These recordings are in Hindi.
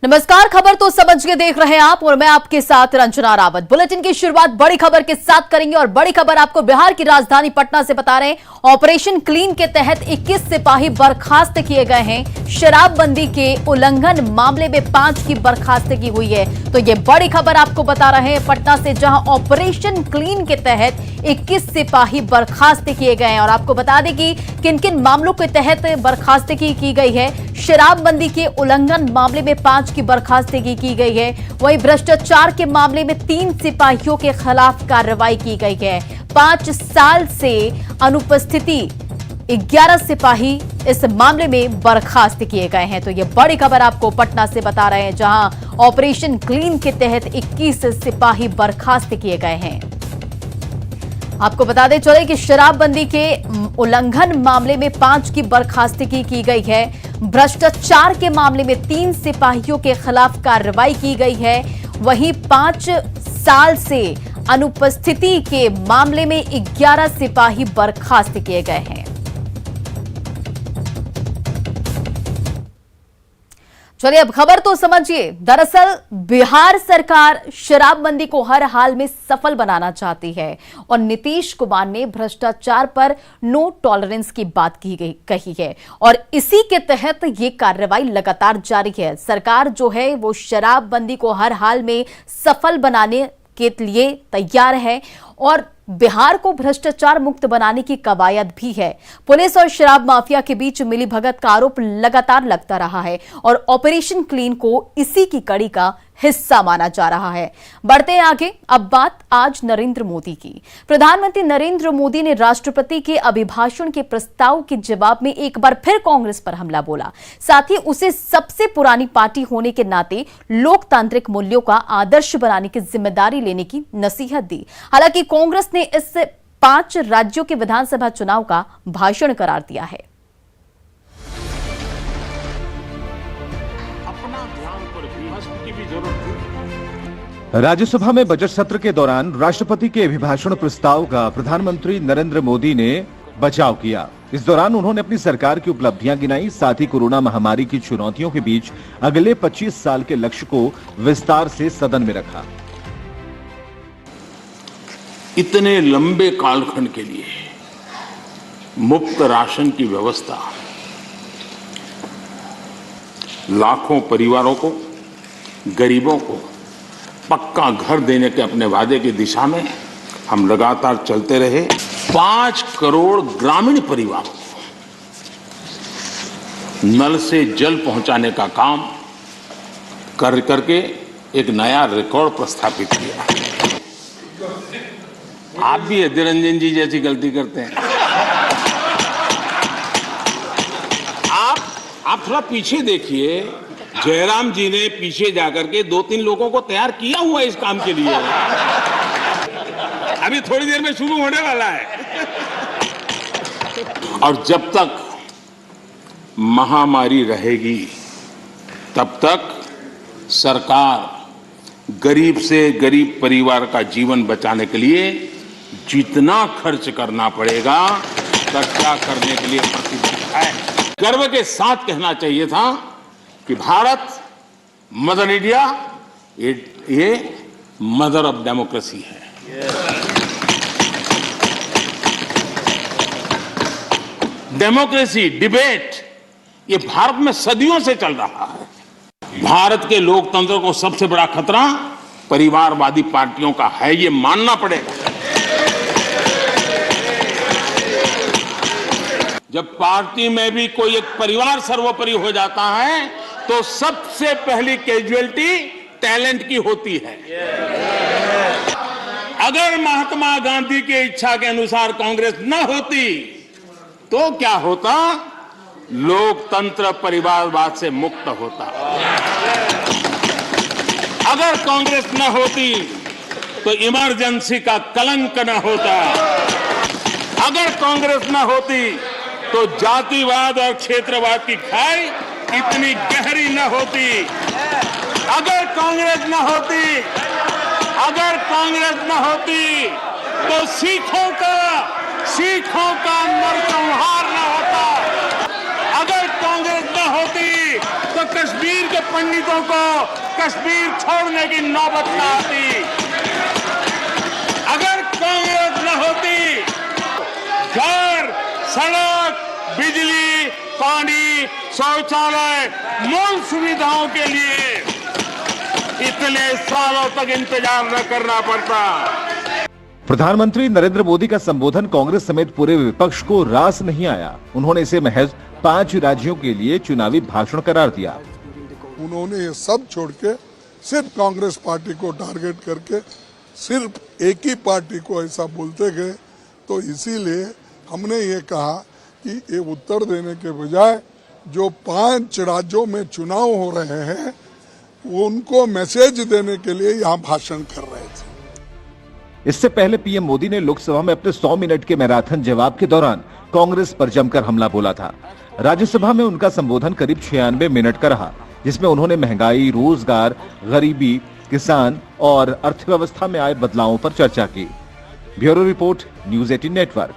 नमस्कार, खबर तो समझ के देख रहे हैं आप और मैं आपके साथ रंजना रावत। बुलेटिन की शुरुआत बड़ी खबर के साथ करेंगे और बड़ी खबर आपको बिहार की राजधानी पटना से बता रहे हैं। ऑपरेशन क्लीन के तहत 21 सिपाही बर्खास्त किए गए हैं। शराबबंदी के उल्लंघन मामले में 5 की बर्खास्तगी हुई है। तो ये बड़ी खबर आपको बता रहे हैं पटना से, जहां ऑपरेशन क्लीन के तहत 21 सिपाही बर्खास्त किए गए हैं। और आपको बता दें कि किन किन मामलों के तहत बर्खास्तगी की गई है। शराबबंदी के उल्लंघन मामले में 5 की बर्खास्तगी की गई है। वहीं भ्रष्टाचार के मामले में 3 सिपाहियों के खिलाफ कार्रवाई की गई है। 5 साल से अनुपस्थिति 11 सिपाही इस मामले में बर्खास्त किए गए हैं। तो ये बड़ी खबर आपको पटना से बता रहे हैं, जहां ऑपरेशन क्लीन के तहत 21 सिपाही बर्खास्त किए गए हैं। आपको बता दें चले कि शराबबंदी के उल्लंघन मामले में 5 की बर्खास्तगी की गई है। भ्रष्टाचार के मामले में 3 सिपाहियों के खिलाफ कार्रवाई की गई है। वहीं 5 साल से अनुपस्थिति के मामले में 11 सिपाही बर्खास्त किए गए हैं। चलिए अब खबर तो समझिए। दरअसल बिहार सरकार शराबबंदी को हर हाल में सफल बनाना चाहती है और नीतीश कुमार ने भ्रष्टाचार पर नो टॉलरेंस की बात कही है और इसी के तहत ये कार्रवाई लगातार जारी है। सरकार जो है वो शराबबंदी को हर हाल में सफल बनाने के लिए तैयार है और बिहार को भ्रष्टाचार मुक्त बनाने की कवायद भी है। पुलिस और शराब माफिया के बीच मिलीभगत का आरोप लगातार लगता रहा है और ऑपरेशन क्लीन को इसी की कड़ी का हिस्सा माना जा रहा है। बढ़ते हैं आगे। अब बात आज नरेंद्र मोदी की। प्रधानमंत्री नरेंद्र मोदी ने राष्ट्रपति के अभिभाषण के प्रस्ताव के जवाब में एक बार फिर कांग्रेस पर हमला बोला। साथ ही उसे सबसे पुरानी पार्टी होने के नाते लोकतांत्रिक मूल्यों का आदर्श बनाने की जिम्मेदारी लेने की नसीहत दी। हालांकि कांग्रेस ने इस 5 राज्यों के विधानसभा चुनाव का भाषण करार दिया है। राज्यसभा में बजट सत्र के दौरान राष्ट्रपति के अभिभाषण प्रस्ताव का प्रधानमंत्री नरेंद्र मोदी ने बचाव किया। इस दौरान उन्होंने अपनी सरकार की उपलब्धियां गिनाई। साथ ही कोरोना महामारी की चुनौतियों के बीच अगले 25 साल के लक्ष्य को विस्तार से सदन में रखा। इतने लंबे कालखंड के लिए मुफ्त राशन की व्यवस्था लाखों परिवारों को, गरीबों को पक्का घर देने के अपने वादे की दिशा में हम लगातार चलते रहे। 5 करोड़ ग्रामीण परिवारों को नल से जल पहुंचाने का काम करके एक नया रिकॉर्ड प्रस्थापित किया। आप भी अधीर रंजन जी जैसी गलती करते हैं। आप थोड़ा पीछे देखिए। जयराम जी ने पीछे जाकर के 2-3 लोगों को तैयार किया हुआ है इस काम के लिए। अभी थोड़ी देर में शुरू होने वाला है। और जब तक महामारी रहेगी तब तक सरकार गरीब से गरीब परिवार का जीवन बचाने के लिए जितना खर्च करना पड़ेगा इकट्ठा करने के लिए प्रतिबद्ध है। गर्व के साथ कहना चाहिए था कि भारत मदर इंडिया ये मदर ऑफ डेमोक्रेसी है। डेमोक्रेसी डिबेट ये भारत में सदियों से चल रहा है। भारत के लोकतंत्र को सबसे बड़ा खतरा परिवारवादी पार्टियों का है, ये मानना पड़ेगा। जब पार्टी में भी कोई एक परिवार सर्वोपरि हो जाता है तो सबसे पहली कैजुअलिटी टैलेंट की होती है। अगर महात्मा गांधी की इच्छा के अनुसार कांग्रेस न होती तो क्या होता? लोकतंत्र परिवारवाद से मुक्त होता। अगर कांग्रेस न होती तो इमरजेंसी का कलंक न होता। अगर कांग्रेस न होती तो जातिवाद और क्षेत्रवाद की खाई इतनी गहरी न होती। अगर कांग्रेस न होती तो सिखों का नरसंहार न होता। अगर कांग्रेस न होती तो कश्मीर के पंडितों को कश्मीर छोड़ने की नौबत न आती। अगर कांग्रेस न होती, घर, सड़क, बिजली, पानी, शौचालय, मूल सुविधाओं के लिए इतने सालों तक इंतजार न करना पड़ता। प्रधानमंत्री नरेंद्र मोदी का संबोधन कांग्रेस समेत पूरे विपक्ष को रास नहीं आया। उन्होंने इसे महज 5 राज्यों के लिए चुनावी भाषण करार दिया। उन्होंने ये सब छोड़ के सिर्फ कांग्रेस पार्टी को टारगेट करके सिर्फ एक ही पार्टी को ऐसा बोलते गए, तो इसीलिए हमने ये कहा कि ये उत्तर देने के बजाय जो 5 राज्यों में चुनाव हो रहे हैं उनको मैसेज देने के लिए यहाँ भाषण कर रहे थे। इससे पहले पीएम मोदी ने लोकसभा में अपने 100 मिनट के मैराथन जवाब के दौरान कांग्रेस पर जमकर हमला बोला था। राज्यसभा में उनका संबोधन करीब 96 मिनट का रहा, जिसमें उन्होंने महंगाई, रोजगार, गरीबी, किसान और अर्थव्यवस्था में आए बदलावों पर चर्चा की। Bureau report, news 18 network.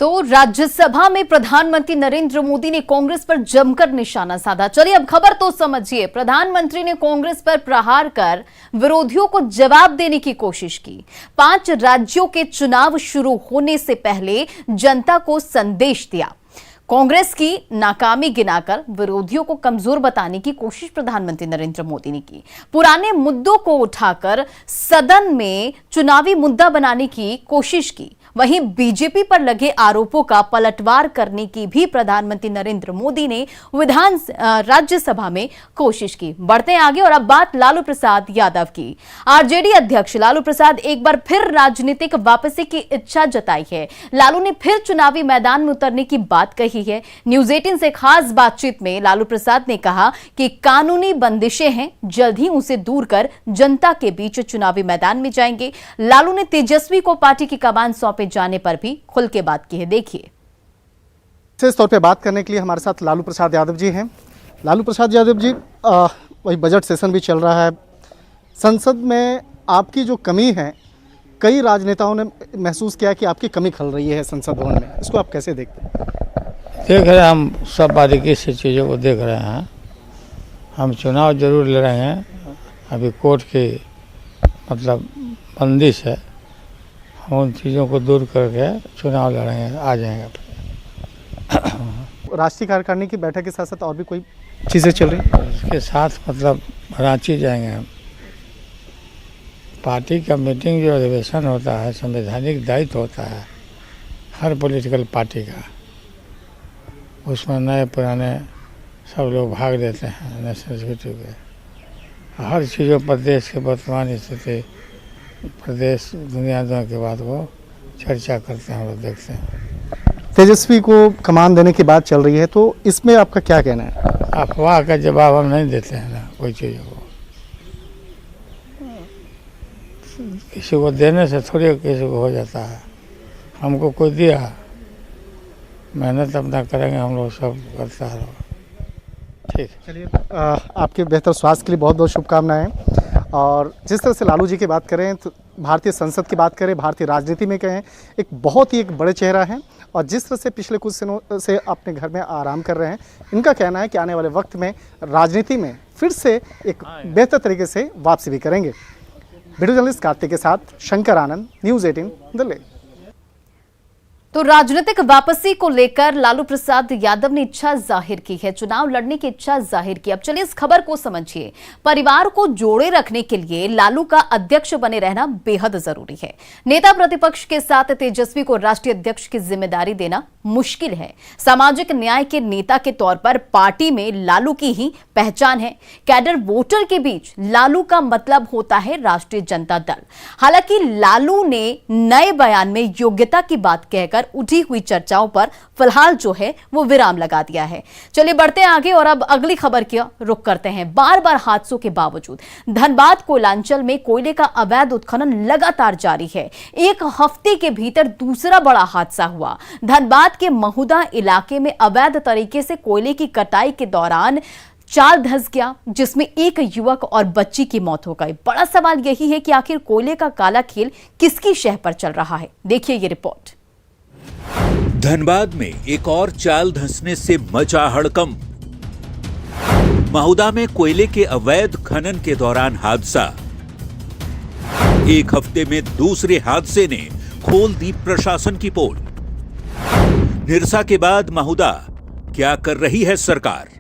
तो राज्यसभा में प्रधानमंत्री नरेंद्र मोदी ने कांग्रेस पर जमकर निशाना साधा। चलिए अब खबर तो समझिए। प्रधानमंत्री ने कांग्रेस पर प्रहार कर विरोधियों को जवाब देने की कोशिश की। 5 राज्यों के चुनाव शुरू होने से पहले जनता को संदेश दिया। कांग्रेस की नाकामी गिनाकर विरोधियों को कमजोर बताने की कोशिश प्रधानमंत्री नरेंद्र मोदी ने की। पुराने मुद्दों को उठाकर सदन में चुनावी मुद्दा बनाने की कोशिश की। वहीं बीजेपी पर लगे आरोपों का पलटवार करने की भी प्रधानमंत्री नरेंद्र मोदी ने राज्यसभा में कोशिश की। बढ़ते हैं आगे और अब बात लालू प्रसाद यादव की। आरजेडी अध्यक्ष लालू प्रसाद एक बार फिर राजनीतिक वापसी की इच्छा जताई है। लालू ने फिर चुनावी मैदान में उतरने की बात कही है। न्यूज़ 18 से खास बातचीत में लालू प्रसाद ने कहा कि कानूनी बंदिशें हैं, जल्द ही उसे दूर कर जनता के बीच चुनावी मैदान में जाएंगे। लालू ने तेजस्वी को पार्टी की कमान सौंपे जाने पर भी खुल के बात की है। देखिए, विशेष तौर पे बात करने के लिए हमारे साथ लालू प्रसाद यादव जी हैं। लालू प्रसाद यादव जी, वही बजट सेशन भी चल रहा है। संसद में आपकी जो कमी है, कई राजनेताओं ने महसूस किया कि आपकी कमी खल रही है संसद भवन में। इसको आप कैसे देखते हैं? देख रहे हैं, हम सब बारीकी से चीज़ों को देख रहे हैं। हम चुनाव जरूर लड़ रहे हैं। अभी कोर्ट की मतलब बंदिश है, हम उन चीज़ों को दूर करके चुनाव लड़ेंगे, आ जाएंगे। राष्ट्रीय कार्यकारिणी की बैठक के साथ साथ और भी कोई चीज़ें चल रही हैं? इसके साथ मतलब रांची जाएंगे हम। पार्टी का मीटिंग जो अधिवेशन होता है, संवैधानिक दायित्व होता है हर पॉलिटिकल पार्टी का। उसमें नए पुराने सब लोग भाग लेते हैं नेशनल एग्जीक्यूटिव के। हर चीज़ों पर देश की वर्तमान स्थिति, प्रदेश, दुनिया के बाद वो चर्चा करते हैं, हम लोग देखते हैं। तेजस्वी को कमान देने की बात चल रही है, तो इसमें आपका क्या कहना है? अफवाह का जवाब हम नहीं देते हैं ना कोई चीज़ को। किसी को देने से थोड़ी किसी को हो जाता है। हमको कोई दिया, मेहनत अपना करेंगे, हम लोग सब करता है। ठीक, चलिए, आपके बेहतर स्वास्थ्य के लिए बहुत बहुत शुभकामनाएं। और जिस तरह से लालू जी की बात करें, तो भारतीय संसद की बात करें, भारतीय राजनीति में कहें, एक बहुत ही एक बड़े चेहरा हैं। और जिस तरह से पिछले कुछ दिनों से अपने घर में आराम कर रहे हैं, इनका कहना है कि आने वाले वक्त में राजनीति में फिर से एक बेहतर तरीके से वापसी भी करेंगे। वीडियो जर्नलिस्ट कार्तिक के साथ शंकर आनंद, न्यूज़ 18 दिल्ली। तो राजनीतिक वापसी को लेकर लालू प्रसाद यादव ने इच्छा जाहिर की है, चुनाव लड़ने की इच्छा जाहिर की। अब चलिए इस खबर को समझिए। परिवार को जोड़े रखने के लिए लालू का अध्यक्ष बने रहना बेहद जरूरी है। नेता प्रतिपक्ष के साथ तेजस्वी को राष्ट्रीय अध्यक्ष की जिम्मेदारी देना मुश्किल है। सामाजिक न्याय के नेता के तौर पर पार्टी में लालू की ही पहचान है। कैडर वोटर के बीच लालू का मतलब होता है राष्ट्रीय जनता दल। हालांकि लालू ने नए बयान में योग्यता की बात कहकर उठी हुई चर्चाओं पर फिलहाल जो है वो विराम लगा दिया है। चलिए बढ़ते हैं आगे और अब अगली खबर की रुख करते हैं। बार बार हादसों के बावजूद धनबाद कोयलांचल में कोयले का अवैध उत्खनन लगातार जारी है। एक हफ्ते के भीतर दूसरा बड़ा हादसा हुआ। धनबाद के महुदा इलाके में अवैध तरीके से कोयले की कटाई के दौरान चाल धंस गया, जिसमें एक युवक और बच्ची की मौत हो गई। बड़ा सवाल यही है कि आखिर कोयले का काला खेल किसकी शह पर चल रहा है। देखिए ये रिपोर्ट। धनबाद में एक और चाल धंसने से मचा हड़कंप। महुदा में कोयले के अवैध खनन के दौरान हादसा। एक हफ्ते में दूसरे हादसे ने खोल दी प्रशासन की पोल। निरसा के बाद महुदा, क्या कर रही है सरकार?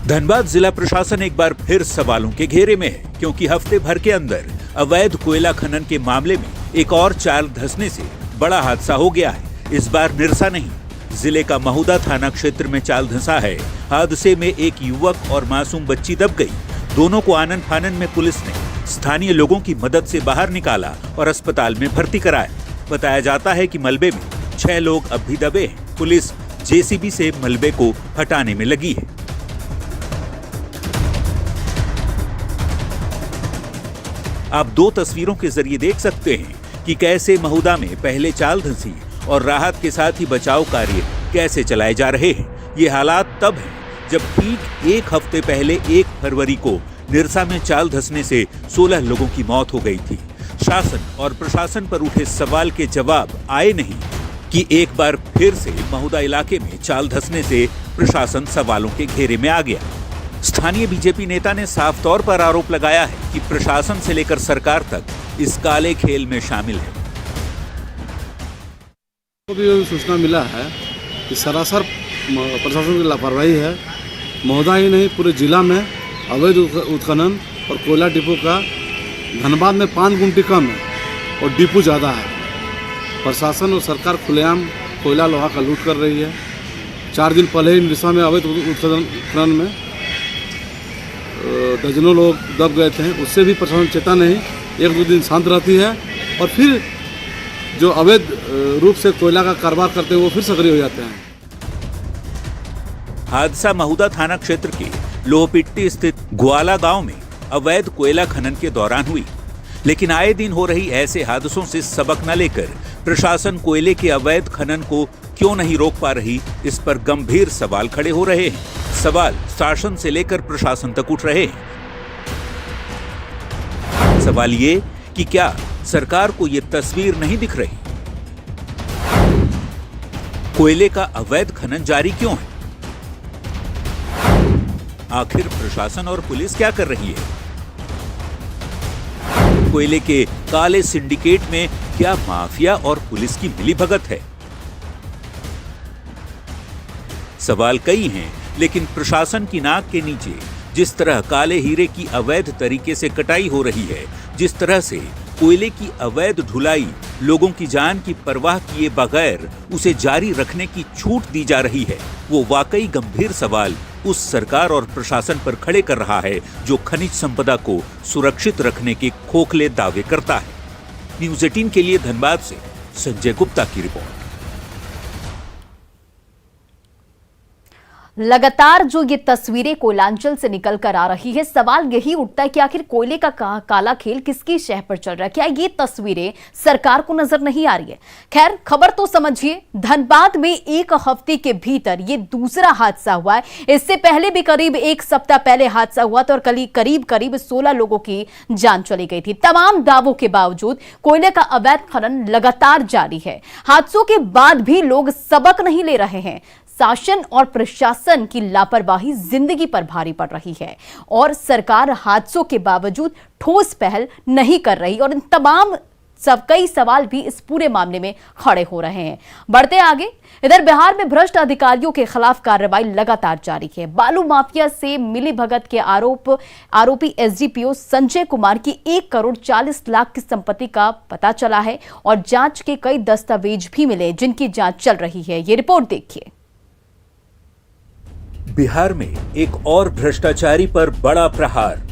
धनबाद जिला प्रशासन एक बार फिर सवालों के घेरे में है, क्योंकि हफ्ते भर के अंदर अवैध कोयला खनन के मामले में एक और चाल धंसने से बड़ा हादसा हो गया है। इस बार निरसा नहीं, जिले का महुदा थाना क्षेत्र में चाल धंसा है। हादसे में एक युवक और मासूम बच्ची दब गई। दोनों को आनन फानन में पुलिस ने स्थानीय लोगों की मदद से बाहर निकाला और अस्पताल में भर्ती कराया। बताया जाता है कि मलबे में 6 लोग अब भी दबे हैं। पुलिस जेसीबी से मलबे को हटाने में लगी है। आप 2 तस्वीरों के जरिए देख सकते हैं कि कैसे महुदा में पहले चाल धंसी और राहत के साथ ही बचाव कार्य कैसे चलाए जा रहे हैं। ये हालात तब हैं जब ठीक एक हफ्ते पहले 1 फरवरी को निरसा में चाल धंसने से 16 लोगों की मौत हो गई थी। शासन और प्रशासन पर उठे सवाल के जवाब आए नहीं कि एक बार फिर से महुदा इलाके में चाल धंसने से प्रशासन सवालों के घेरे में आ गया। स्थानीय बीजेपी नेता ने साफ तौर पर आरोप लगाया है कि प्रशासन से लेकर सरकार तक इस काले खेल में शामिल है। को भी सूचना मिला है कि सरासर प्रशासन की लापरवाही है। महुदा ही नहीं, पूरे जिला में अवैध उत्खनन और कोयला डिपो का धनबाद में 5 गुमटी कम है और डिपो ज़्यादा है। प्रशासन और सरकार खुलेआम कोयला लोहा का लूट कर रही है। 4 दिन पहले ही निरसा में अवैध उत्खनन में दर्जनों लोग दब गए थे। उससे भी प्रशासन चेता नहीं, 1-2 दिन शांत रहती है और फिर जो अवैध रूप से कोयला का कारोबार करते हैं वो फिर सक्रिय हो जाते हैं। हादसा महुदा थाना क्षेत्र के लोहपिट्टी स्थित ग्वाला गांव में अवैध कोयला खनन के दौरान हुई। लेकिन आए दिन हो रही ऐसे हादसों से सबक न लेकर प्रशासन कोयले के अवैध खनन को क्यों नहीं रोक पा रही, इस पर गंभीर सवाल खड़े हो रहे हैं। सवाल शासन से लेकर प्रशासन तक उठ रहे हैं। सवाल ये कि क्या सरकार को ये तस्वीर नहीं दिख रही? कोयले का अवैध खनन जारी क्यों है? आखिर प्रशासन और पुलिस क्या कर रही है? कोयले के काले सिंडिकेट में क्या माफिया और पुलिस की मिलीभगत है? सवाल कई हैं, लेकिन प्रशासन की नाक के नीचे जिस तरह काले हीरे की अवैध तरीके से कटाई हो रही है, जिस तरह से कोयले की अवैध ढुलाई लोगों की जान की परवाह किए बगैर उसे जारी रखने की छूट दी जा रही है, वो वाकई गंभीर सवाल उस सरकार और प्रशासन पर खड़े कर रहा है जो खनिज संपदा को सुरक्षित रखने के खोखले दावे करता है। न्यूज़ 18 के लिए धनबाद से संजय गुप्ता की रिपोर्ट। लगातार जो ये तस्वीरें कोयलांचल से निकलकर आ रही है, सवाल यही उठता है कि आखिर कोयले का काला खेल किसकी शह पर चल रहा है? क्या ये तस्वीरें सरकार को नजर नहीं आ रही है? खैर, खबर तो समझिए, धनबाद में 1 हफ्ते के भीतर ये दूसरा हादसा हुआ है। इससे पहले भी करीब 1 सप्ताह पहले हादसा हुआ था और करीब 16 लोगों की जान चली गई थी। तमाम दावों के बावजूद कोयले का अवैध खनन लगातार जारी है। हादसों के बाद भी लोग सबक नहीं ले रहे हैं। शासन और प्रशासन की लापरवाही जिंदगी पर भारी पड़ रही है और सरकार हादसों के बावजूद ठोस पहल नहीं कर रही और इन तमाम कई सवाल भी इस पूरे मामले में खड़े हो रहे हैं। बढ़ते आगे, इधर बिहार में भ्रष्ट अधिकारियों के खिलाफ कार्रवाई लगातार जारी है। बालू माफिया से मिलीभगत के आरोपी एसडीपीओ संजय कुमार की 1 करोड़ 40 लाख की संपत्ति का पता चला है और जांच के कई दस्तावेज भी मिले जिनकी जांच चल रही है। ये रिपोर्ट देखिए। बिहार में एक और भ्रष्टाचारी पर बड़ा प्रहार।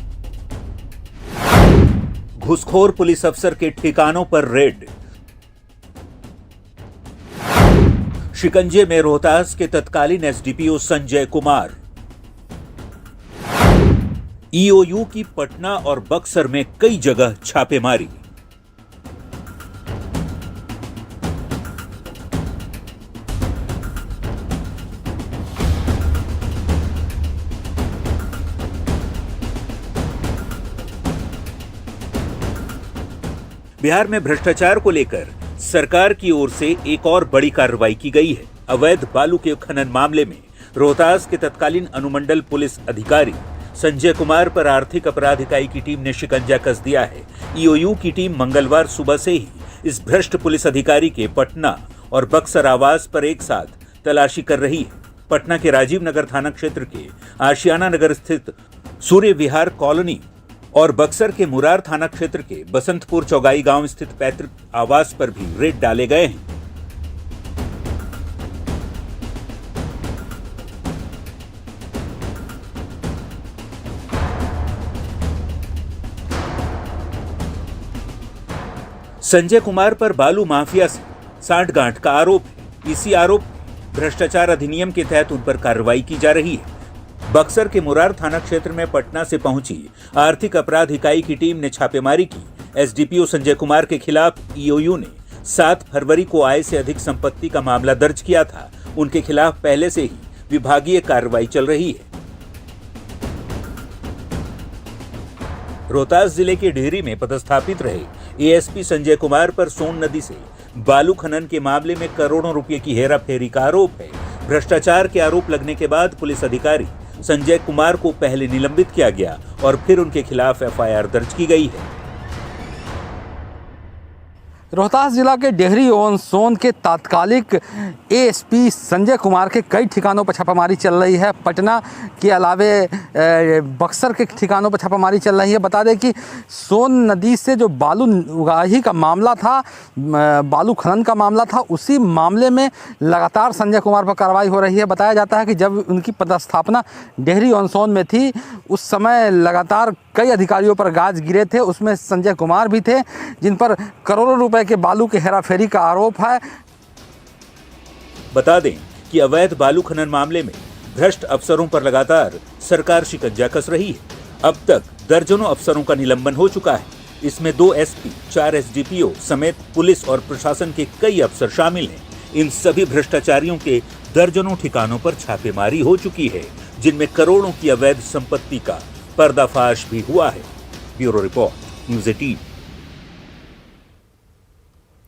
घुसखोर पुलिस अफसर के ठिकानों पर रेड। शिकंजे में रोहतास के तत्कालीन एसडीपीओ संजय कुमार। ईओयू की पटना और बक्सर में कई जगह छापेमारी। बिहार में भ्रष्टाचार को लेकर सरकार की ओर से एक और बड़ी कार्रवाई की गई है। अवैध बालू के खनन मामले में रोहतास के तत्कालीन अनुमंडल पुलिस अधिकारी संजय कुमार पर आर्थिक अपराध इकाई की टीम ने शिकंजा कस दिया है। ईओयू की टीम मंगलवार सुबह से ही इस भ्रष्ट पुलिस अधिकारी के पटना और बक्सर आवास पर एक साथ तलाशी कर रही है। पटना के राजीव नगर थाना क्षेत्र के आशियाना नगर स्थित सूर्य विहार कॉलोनी और बक्सर के मुरार थाना क्षेत्र के बसंतपुर चौगाई गांव स्थित पैतृक आवास पर भी रेड डाले गए हैं। संजय कुमार पर बालू माफिया से सांठगांठ का आरोप है। इसी आरोप भ्रष्टाचार अधिनियम के तहत उन पर कार्रवाई की जा रही है। बक्सर के मुरार थाना क्षेत्र में पटना से पहुंची आर्थिक अपराध इकाई की टीम ने छापेमारी की। एसडीपीओ संजय कुमार के खिलाफ ईओयू ने 7 फरवरी को आय से अधिक संपत्ति का मामला दर्ज किया था। उनके खिलाफ पहले से ही विभागीय कार्रवाई चल रही है। रोहतास जिले के डेहरी में पदस्थापित रहे एएसपी संजय कुमार पर सोन नदी से बालू खनन के मामले में करोड़ों रुपए की हेराफेरी का आरोप है। भ्रष्टाचार के आरोप लगने के बाद पुलिस अधिकारी संजय कुमार को पहले निलंबित किया गया और फिर उनके खिलाफ एफआईआर दर्ज की गई है। रोहतास जिला के डेहरी ऑन सोन के तात्कालिक एएसपी संजय कुमार के कई ठिकानों पर छापामारी चल रही है। पटना के अलावे बक्सर के ठिकानों पर छापामारी चल रही है। बता दें कि सोन नदी से जो बालू उगाही का मामला था, बालू खनन का मामला था, उसी मामले में लगातार संजय कुमार पर कार्रवाई हो रही है। बताया जाता है कि जब उनकी पदस्थापना डेहरी ऑन सोन में थी, उस समय लगातार कई अधिकारियों पर गाज गिरे थे। उसमें संजय कुमार भी थे, जिन पर करोड़ों रुपए के बालू के हेराफेरी का आरोप है। बता दें कि अवैध बालू खनन मामले में भ्रष्ट अफसरों पर लगातार सरकार शिकंजा कस रही है। अब तक दर्जनों अफसरों का निलंबन हो चुका है। इसमें 2 एसपी, 4 एसडीपीओ समेत पुलिस और प्रशासन के कई अफसर शामिल हैं। इन सभी भ्रष्टाचारियों के दर्जनों ठिकानों पर छापेमारी हो चुकी है, जिनमें करोड़ों की अवैध संपत्ति का पर्दाफाश भी हुआ है। Bureau report, news 18।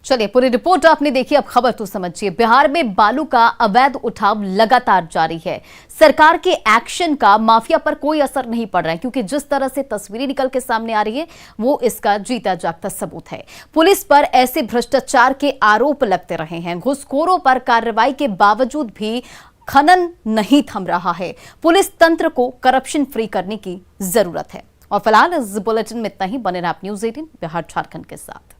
चलिए, पूरी रिपोर्ट आपने देखी, अब खबर तो समझिए। बिहार में बालू का अवैध उठाव लगातार जारी है। सरकार के एक्शन का माफिया पर कोई असर नहीं पड़ रहा है, क्योंकि जिस तरह से तस्वीरें निकल के सामने आ रही है वो इसका जीता जागता सबूत है। पुलिस पर ऐसे भ्रष्टाचार के आरोप लगते रहे हैं। घुसखोरों पर कार्रवाई के बावजूद भी खनन नहीं थम रहा है। पुलिस तंत्र को करप्शन फ्री करने की जरूरत है। और फिलहाल इस बुलेटिन में इतना ही। बने रहे आप न्यूज़ 18 बिहार झारखंड के साथ।